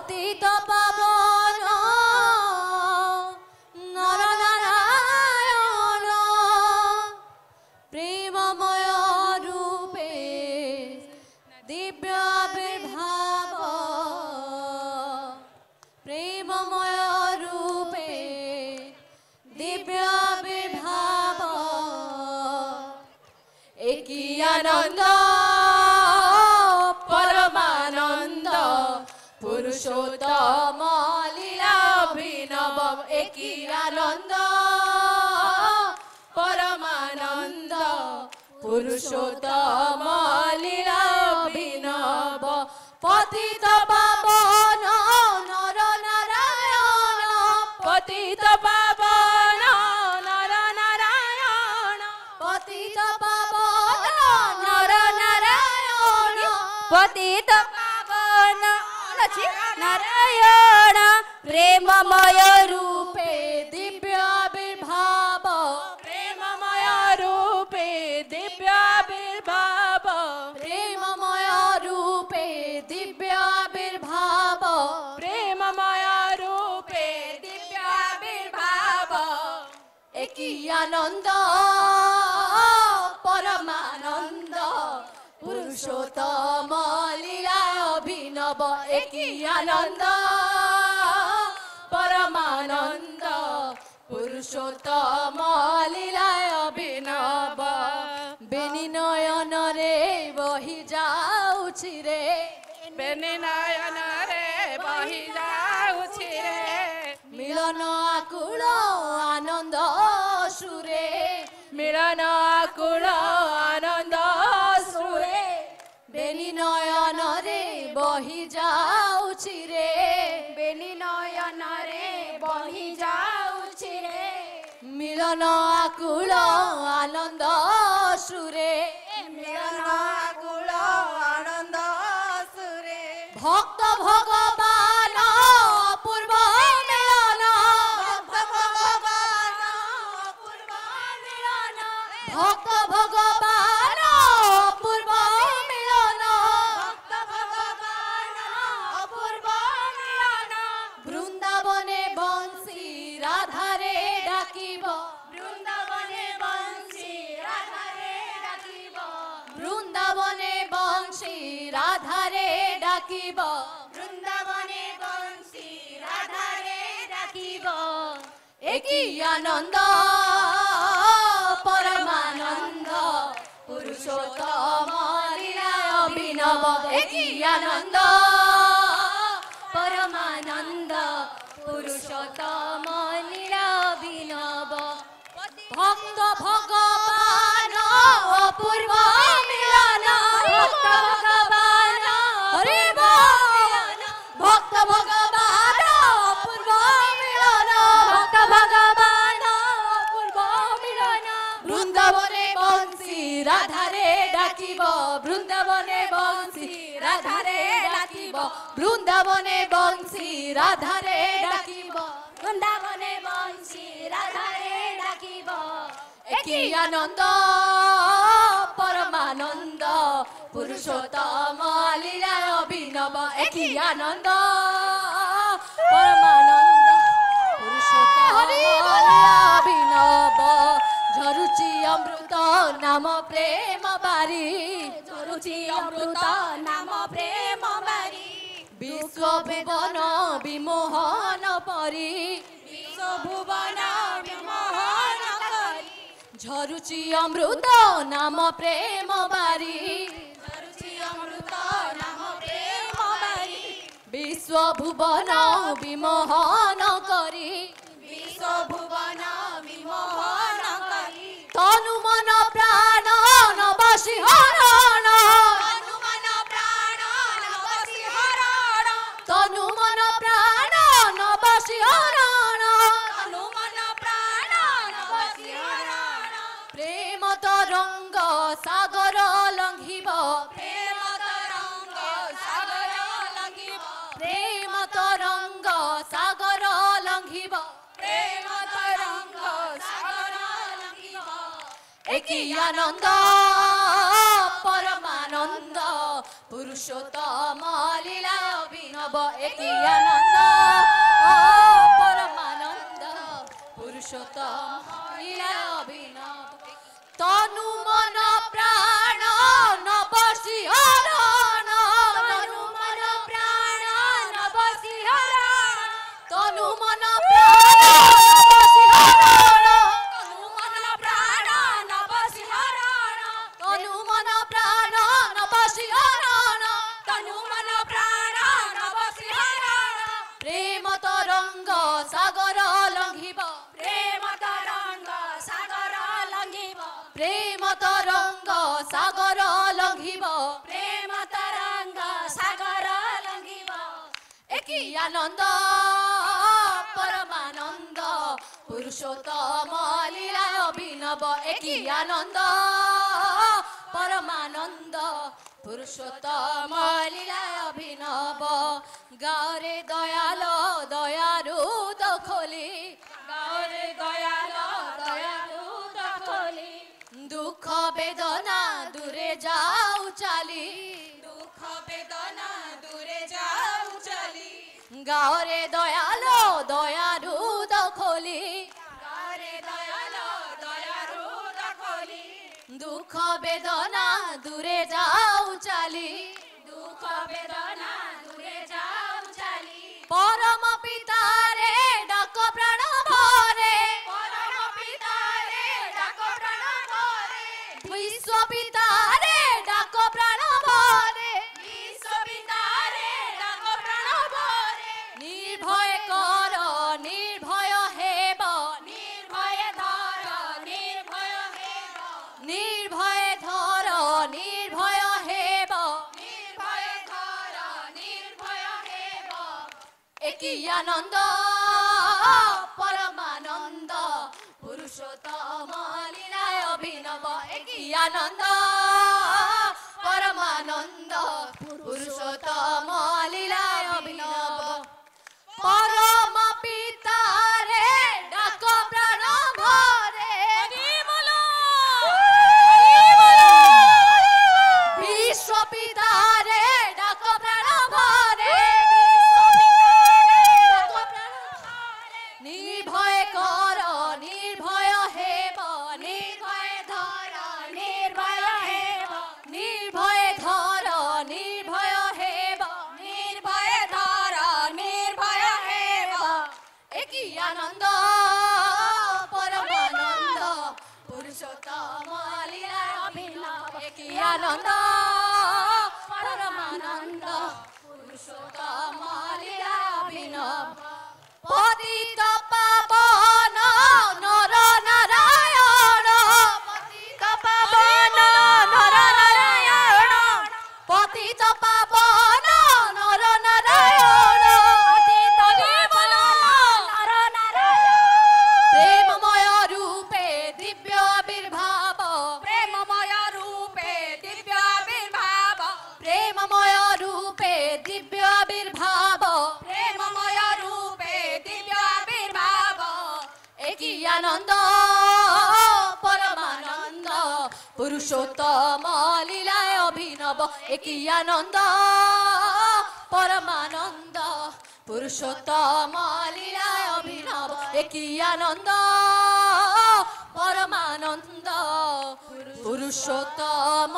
पतित पावन नर नारायण प्रेममय रूपे दिव्य आविर्भाव प्रेममय रूपे दिव्य आविर्भाव एकी आनंद परमानंद पुरुषोत्तम लीला अभिनव एकी आनंद परमानंद पुरुषोत्तम लीला अभिनव पतित पावन नर नारायण पतित पावन नर नारायण पतित पावन नर नारायण पतित पावन नारायण प्रेममय रूपे दिव्य आविर्भाव प्रेममय रूपे दिव्य आविर्भाव प्रेममय रूपे दिव्य आविर्भाव प्रेममय रूपे दिव्य आविर्भाव एकी आनंद परमानंद पुरुषोत्तम लीला अभिनव एकी आनंद परमानंद पुरुषोत्तम लीला अभिनव बेनी नयन रे बही जाउछि रे बेनी नयन रे बही जाउछि रे मिलन आकुल आनंद सुरे मिलन आकुल आनंद सुरे बेनी नयन रे बही जाउछि रे बेनी नयन रे बही जाउछि रे मिलन आकुल आनंद सुरे मिलन आकुल आनंद सुरे भक्त भगवान पूर्व मिलन भक्त भगवान पूर्व मिलन भक्त भगवान पूर्व मिलन भक्त भगवान पूर्व मिलन बृंदावने बंशी राधारे डाकिब बृंदावने बंशी राधारे डाकिब बृंदावने बंशी राधारे डाकिब बृंदावने बंशी राधारे डाकिब एकी आनंद परमानंद पुरुषोत्तम लीला अभिनव एकी आनंद परमानंद पुरुषोत्तम लीला अभिनव भक्त भगवान अपूर्व मिलन भक्त भगवान हरे भक्त भगवान अपूर्व मिलन भक्त भगवान अपूर्व मिलन बृंदावने बंशी राधारे डाकिब बृंदावने बंशी राधारे डाकिब बृंदावने बंशी राधारे डाकिब बृंदावने बंशी राधारे डाकिब एकी आनंद परमानंद पुरुषोत्तम लीला अभिनव एकी आनंद परमानंद पुरुषोत्तम लीला अभिनव झरुची अमृत नाम प्रेम बारी झरुची अमृत नाम प्रेम बारी विश्व भुवन विमोहन परी विश्व भुवन विमोहन करी झरुची अमृत नाम प्रेम बारी झरुची अमृत नाम प्रेम बारी विश्व भुवन विमोहन करी विश्व भुवन विमोहन करी तनु मन प्राण नवसी हरण तनु मन प्राण नवसी हरण तनु मन प्राण नवसी हरण तनु मन प्राण नवसी हरण प्रेम तरंग सागर लंघिब प्रेम तरंग सागर लंघिब प्रेम तरंग सागर लंघिब प्रेम तरंग सागर लंघिब एकी आनंद परमानंद পুরুষোত্তম লীলা অভিনব একই আনন্দ পরমানন্দ পুরুষোত্তম লীলা অভিনব তনু মন প্রাণ নব শিহরণ তনু মন প্রাণ নব শিহরণ তনু মন প্রাণ নব শিহরণ তনু মন প্রাণ নব শিহরণ তনু মন প্রাণ নব শিহরণ তনু মন প্রাণ নব শিহরণ প্রেম তরঙ্গ সাগর লঙ্ঘিব প্রেম তরঙ্গ সাগর লঙ্ঘিব প্রেম তরঙ্গ সাগর লঙ্ঘিব প্রেম তরঙ্গ সাগর লঙ্ঘিব একই আনন্দ পরমানন্দ পুরুষোত্তম লীলা অভিনব একই আনন্দ পরমানন্দ পুরুষোত্তম লীলা অভিনব গারে দয়াল দয়ারু দখলি গারে দয়াল দয়ারু দখলি দুঃখ বেদনা দূরে যাও চালি দুঃখ বেদনা দূরে যাও চালি গারে দয়াল দয়ারু দখলি গারে দয়াল দয়ারু দখলি দুঃখ বেদনা দূরে যাও চালি দুঃখ বেদনা দূরে যাও চালি পরম পিতারে ডাক প্রাণ ভরে পরম পিতারে ডাক প্রাণ ভরে বিশ্ব পিতারে ডাক প্রাণ ভরে বিশ্ব পিতারে ডাক প্রাণ ভরে নির্ভয় কর নির্ভয় হেব নির্ভয় ধর নির্ভয় হেব নির্ভয় ধর নির্ভয় হেব নির্ভয় ধর নির্ভয় হেব একই আনন্দ পরমানন্দ পুরুষোত্তম লীলায় অভিনব একই আনন্দ পরমানন্দ পুরুষোত্তম লীলায় অভিনব পরম পিতারে ডাক প্রাণ ভরে বিশ্ব পিতারে ডাক প্রাণ ভরে নির্ভয় কর নির্ভয় হেব নির্ভয় ধর নির্ভয় হেব নির্ভয় ধর নির্ভয় হেব নির্ভয় ধর নির্ভয় হেব একই আনন্দ পরমানন্দ পুরুষোত্তম লীলায় অভিনব একই আনন্দ পরমানন্দ পুরুষোত্তম লীলায় অভিনব পতিত পাবন নর নারায়ণ পতিত পাবন নর নারায়ণ পতিত পাবন নর নারায়ণ পতিত পাবন নর নারায়ণ প্রেমময় রূপে দিব্য আবির্ভাব প্রেমময় রূপে দিব্য আবির্ভাব প্রেমময় রূপে দিব্য আবির্ভাব প্রেমময় রূপে দিব্য আবির্ভাব একই আনন্দ পরমানন্দ পুরুষোত্তম লীলায় অভিনব একই আনন্দ পরমানন্দ পুরুষোত্তম লীলায় অভিনব একই আনন্দ পরমানন্দ পুরুষোত্তম